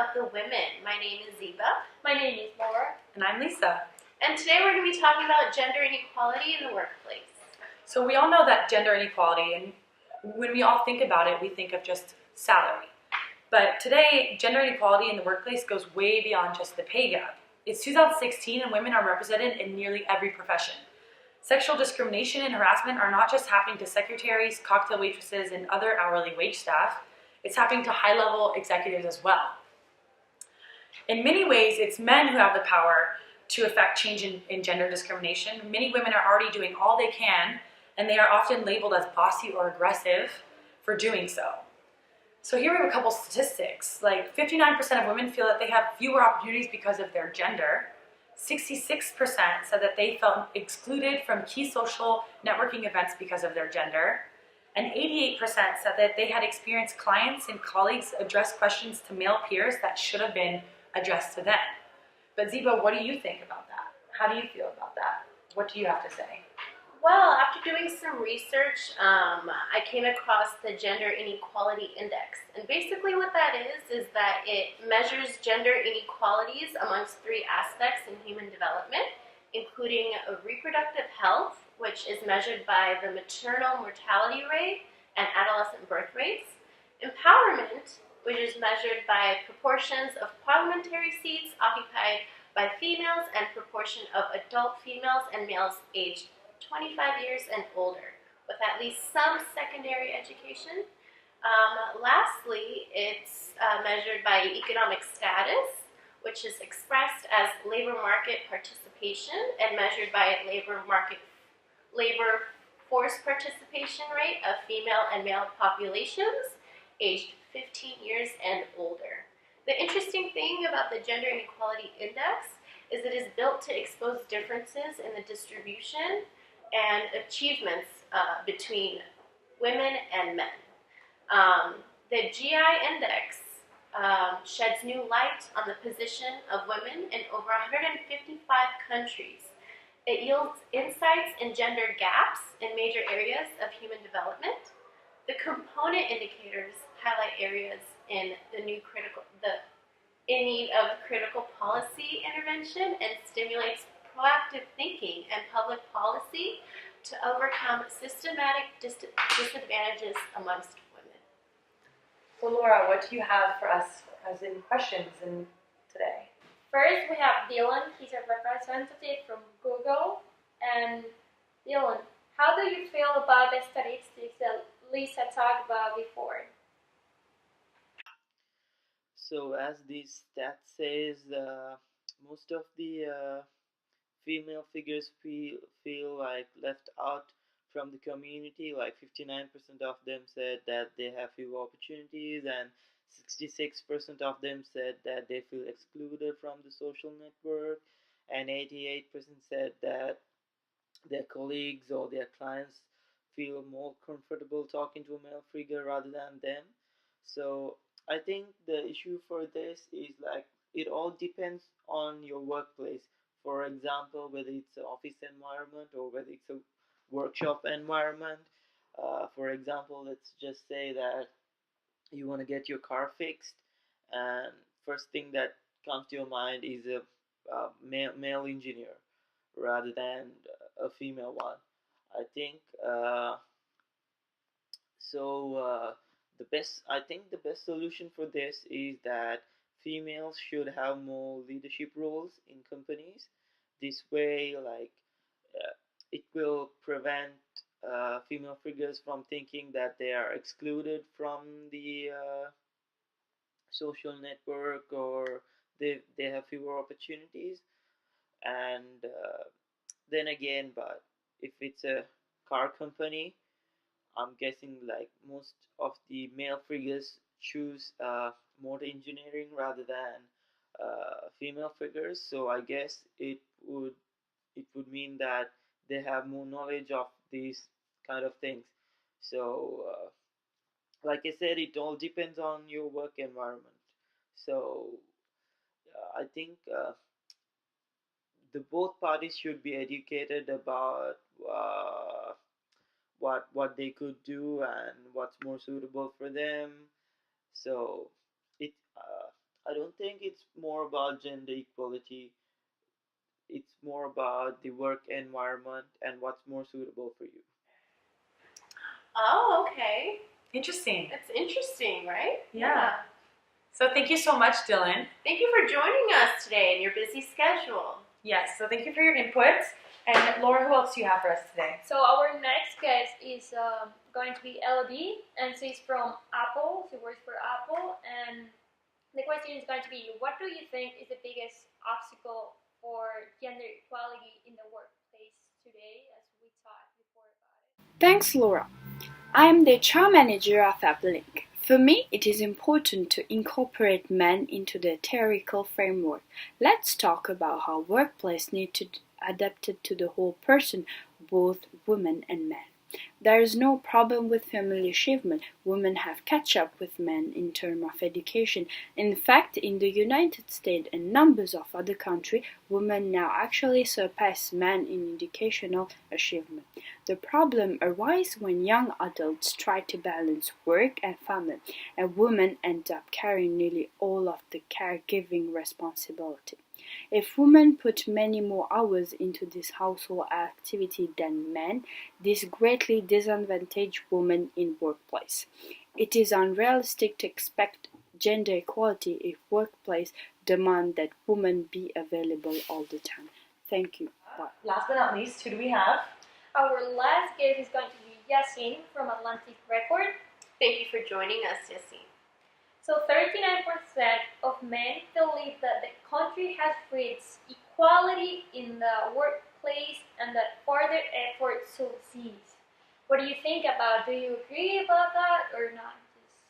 of the Women. My name is Ziba. My name is Laura. And I'm Lisa. And today we're going to be talking about gender inequality in the workplace. So we all know that gender inequality, and when we all think about it, we think of just salary. But today, gender inequality in the workplace goes way beyond just the pay gap. It's 2016 and women are represented in nearly every profession. Sexual discrimination and harassment are not just happening to secretaries, cocktail waitresses, and other hourly wage staff. It's happening to high-level executives as well. In many ways, it's men who have the power to affect change in gender discrimination. Many women are already doing all they can, and they are often labeled as bossy or aggressive for doing so. So here we have a couple statistics. Like 59% of women feel that they have fewer opportunities because of their gender. 66% said that they felt excluded from key social networking events because of their gender. And 88% said that they had experienced clients and colleagues address questions to male peers that should have been addressed to them. But Ziba, what do you think about that? How do you feel about that? What do you have to say? Well, after doing some research, I came across the Gender Inequality Index. And basically what that is that it measures gender inequalities amongst three aspects in human development, including reproductive health, which is measured by the maternal mortality rate and adolescent birth rates, empowerment, which is measured by proportions of parliamentary seats occupied by females and proportion of adult females and males aged 25 years and older, with at least some secondary education. Lastly, it's measured by economic status, which is expressed as labor market participation and measured by labor force participation rate of female and male populations aged 15 years and older. The interesting thing about the Gender Inequality Index is it is built to expose differences in the distribution and achievements between women and men. The GI Index sheds new light on the position of women in over 155 countries. It yields insights in gender gaps in major areas of human development. The component indicators highlight areas in need of critical policy intervention and stimulates proactive thinking and public policy to overcome systematic disadvantages amongst women. So Laura, what do you have for us as in questions today? First, we have Dylan. He's a representative from Google. And Dylan, how do you feel about the statistics that Lisa talked about before? So as the stat says, most of the female figures feel like left out from the community. Like 59% of them said that they have few opportunities, and 66% of them said that they feel excluded from the social network, and 88% said that their colleagues or their clients feel more comfortable talking to a male figure rather than them. So I think the issue for this is like it all depends on your workplace. For example, whether it's an office environment or whether it's a workshop environment. For example, let's just say that you want to get your car fixed, and first thing that comes to your mind is a male engineer rather than a female one. I think so. The best solution for this is that females should have more leadership roles in companies. This way, it will prevent female figures from thinking that they are excluded from the social network, or they have fewer opportunities. And then again, but if it's a car company, I'm guessing like most of the male figures choose motor engineering rather than female figures. So I guess it would mean that they have more knowledge of these kind of things. So like I said, it all depends on your work environment. So I think the both parties should be educated about what they could do and what's more suitable for them. So it I don't think it's more about gender equality. It's more about the work environment and what's more suitable for you. Oh, okay. Interesting. That's interesting, right? Yeah. So thank you so much, Dylan. Thank you for joining us today in your busy schedule. Yes, so thank you for your input. And Laura, who else do you have for us today? So our next guest is going to be Elodie, and she's from Apple. She works for Apple, and the question is going to be, what do you think is the biggest obstacle for gender equality in the workplace today, as we talked before about it? Thanks, Laura. I am the HR manager of AppLink. For me, it is important to incorporate men into the theoretical framework. Let's talk about how workplace need to be adapted to the whole person, both women and men. There is no problem with family achievement. Women have catch up with men in terms of education. In fact, in the United States and numbers of other countries, women now actually surpass men in educational achievement. The problem arises when young adults try to balance work and family, and women end up carrying nearly all of the caregiving responsibility. If women put many more hours into this household activity than men, this greatly disadvantages women in workplace. It is unrealistic to expect gender equality if workplace demand that women be available all the time. Thank you. Bye. Last but not least, who do we have? Our last guest is going to be Yassine from Atlantic Record. Thank you for joining us, Yassine. So 39% of men believe that the country has reached equality in the workplace and that further efforts should cease. What do you think about? Do you agree about that or not? Just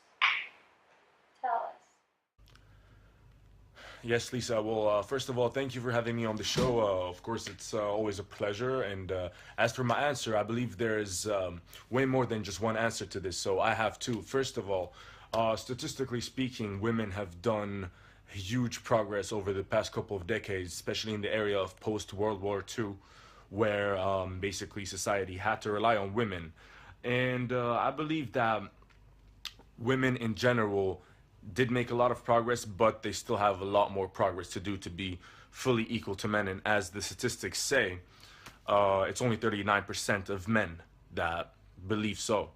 tell us. Yes, Lisa. Well, first of all, thank you for having me on the show. Of course, it's always a pleasure. And as for my answer, I believe there is way more than just one answer to this. So I have two. First of all, statistically speaking, women have done huge progress over the past couple of decades, especially in the area of post-World War II, where basically society had to rely on women. And I believe that women in general did make a lot of progress, but they still have a lot more progress to do to be fully equal to men. And as the statistics say, it's only 39% of men that believe so.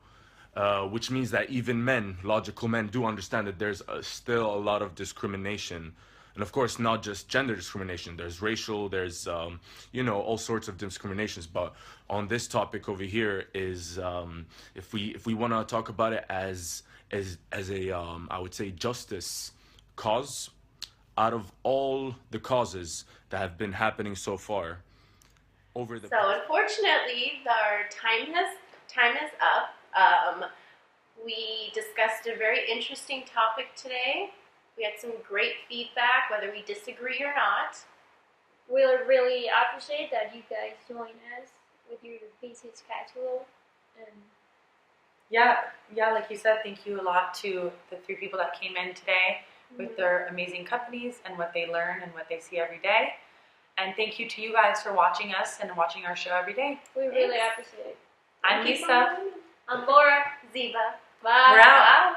Which means that even men, logical men, do understand that there's still a lot of discrimination. And of course, not just gender discrimination. There's racial, there's, all sorts of discriminations. But on this topic over here is, if we want to talk about it as a, I would say, justice cause, out of all the causes that have been happening so far, over the So unfortunately, our time is up. We discussed a very interesting topic today. We had some great feedback, whether we disagree or not. We'll really appreciate that you guys join us with your busy schedule. And Yeah, like you said, thank you a lot to the three people that came in today with their amazing companies and what they learn and what they see every day. And thank you to you guys for watching us and watching our show every day. we really appreciate it. I'm Lisa. I'm Laura. Ziva. Bye. We're out.